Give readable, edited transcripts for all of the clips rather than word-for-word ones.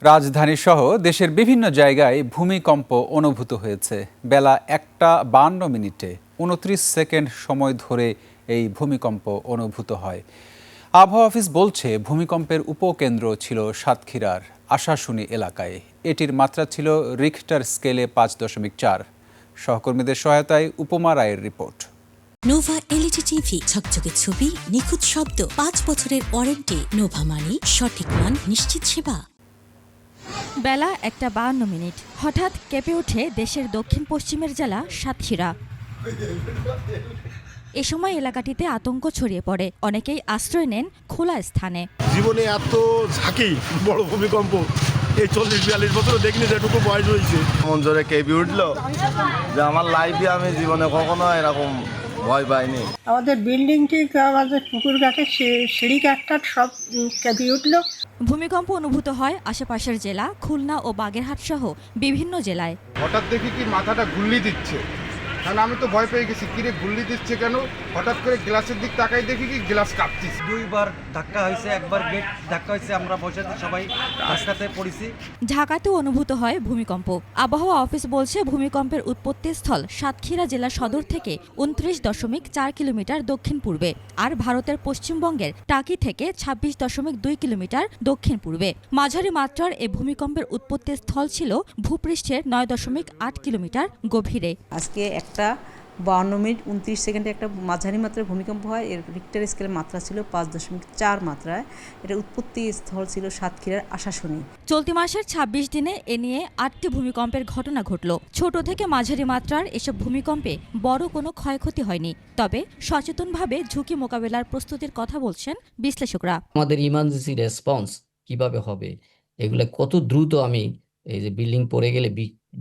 রাজধানীসহ দেশের বিভিন্ন জায়গায় ভূমিকম্প অনুভূত হয়েছে। বেলা 1:52 29 সেকেন্ড সময় ধরে এই ভূমিকম্প অনুভূত হয়। আবহাওয়া অফিস বলছে ভূমিকম্পের উপকেন্দ্র ছিল সাতক্ষীরার আশাশুনি এলাকায়। এটির মাত্রা ছিল রিখটার স্কেলে 5.4। সহকর্মীদের সহায়তায় উপমা রায়ের রিপোর্ট। নোভা এলইডি টিভি, ঝকঝকে ছবি, নিখুঁত শব্দ, 5 বছরের ওয়ারেন্টি। নোভা মানি সঠিক মান, নিশ্চিত সেবা। বেলা 1:52। হঠাৎ কেঁপে ওঠে দেশের দক্ষিণ পশ্চিমের জেলা সাতক্ষীরা। এ সময় এলাকাটিতে আতঙ্ক ছড়িয়ে পড়ে, অনেকেই আশ্রয় নেন খোলা স্থানে। জীবনে এত ঝাঁকি বড় ভূমিকম্প এই 40-42 বছর দেখিনি, যেটুকু বয়স হয়েছে। মন জোরে কেঁপে উঠলো যে আমার লাইফে আমি জীবনে কখনো এরকম ভয় পাইনি। আমাদের বিল্ডিংটি, আমাদের পুকুর ঘাটে সিঁড়ি কাঠটা সব কেঁপে উঠলো। ভূমিকম্প অনুভূত হয় আশেপাশের জেলা খুলনা ও বাগেরহাট সহ বিভিন্ন জেলায়। হঠাৎ দেখি কি মাথাটা গুল্লি দিচ্ছে, কারণ আমি তো ভয় পেয়ে গেছি, কিরে গুল্লি দিচ্ছে কেন। হঠাৎ করে গ্লাসের দিক তাকাই দেখি কি গ্লাস কাঁপতিছে। দুইবার ধাক্কা হয়েছে, একবার গেট ধাক্কা হয়েছে, আমরা বসে সবাই রাস্তাতে পড়েছি। ঢাকাতেও অনুভূত হয় ভূমিকম্প। আবহাওয়া অফিস বলছে ভূমিকম্পের উৎপত্তিস্থল সাতক্ষীরা জেলা সদর থেকে 29.4 কিলোমিটার দক্ষিণ পূর্বে, আর ভারতের পশ্চিমবঙ্গের টাকি থেকে 26.2 কিলোমিটার দক্ষিণ পূর্বে। মাঝারি মাত্রার এ ভূমিকম্পের উৎপত্তিস্থল ছিল ভূপৃষ্ঠের 9.8 কিলোমিটার গভীরে। আজকে 1:52:29 একটা মাঝারি মাত্রার ভূমিকম্প হয়। এর রিক্টার স্কেলের মাত্রা ছিল 5.4 মাত্রায়। এর উৎপত্তি স্থল ছিল সাতক্ষীরার আশাশুনি। চলতি মাসের 26 দিনে এ নিয়ে 8টি ভূমিকম্পের ঘটনা ঘটল। ছোট থেকে মাঝারি মাত্রার এসব ভূমিকম্পে বড় কোনো ক্ষয়ক্ষতি হয়নি, তবে সচেতনভাবে ঝুঁকি মোকাবেলার প্রস্তুতির কথা বলছেন বিশ্লেষকরা। আমাদের ইমার্জেন্সি রেসপন্স কিভাবে হবে, এগুলো কত দ্রুত আমি এই যে বিল্ডিং পড়ে গেলে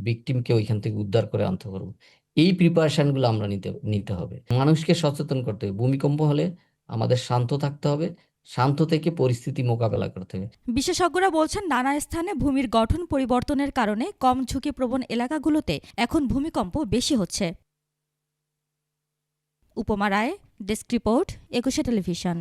ভিকটিমকে ওইখান থেকে উদ্ধার করে আনতে পারবো, এই প্রিপারেশনগুলো আমরা নিতে হবে। মানুষকে সচেতন করতে হবে। ভূমিকম্প হলে আমাদের শান্ত থাকতে হবে, শান্ত থেকে পরিস্থিতি মোকাবেলা করতে হবে। বিশেষজ্ঞরা বলছেন নানা স্থানে ভূমির গঠন পরিবর্তনের কারণে কম ঝুঁকিপ্রবণ এলাকাগুলোতে এখন ভূমিকম্প বেশি হচ্ছে। উপমা রায়, ডেস্ক রিপোর্ট, 21 টেলিভিশন।